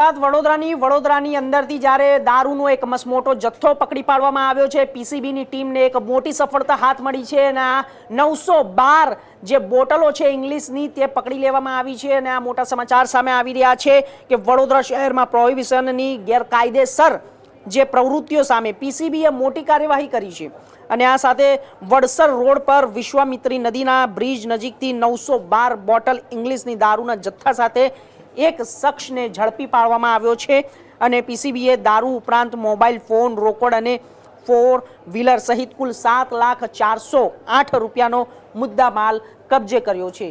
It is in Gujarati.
વડોદરાની અંદરથી જ્યારે દારૂનો એક મસમોટો જથ્થો પકડી પાડવામાં આવ્યો છે। પીસીબીની ટીમને એક મોટી સફળતા હાથ મળી છે અને આ 912 જે બોટલો છે ઇંગ્લિશની તે પકડી લેવામાં આવી છે અને આ મોટા સમાચાર સામે આવી રહ્યા છે કે વડોદરા શહેરમાં પ્રોહિબિશનની ગેરકાયદેસર જે પ્રવૃત્તિઓ સામે પીસીબીએ મોટી કાર્યવાહી કરી છે અને આ સાથે વડસર રોડ પર વિશ્વામિત્રી નદીના બ્રિજ નજીકથી 912 બોટલ ઇંગ્લિશની દારૂના જથ્થા સાથે એક શખ્સને ઝડપી પાડવામાં આવ્યો છે અને પીસીબીએ દારૂ ઉપરાંત મોબાઈલ ફોન રોકડ અને 4 વ્હીલર સહિત કુલ 7,04,08 રૂપિયાનો મુદ્દામાલ કબજે કર્યો છે।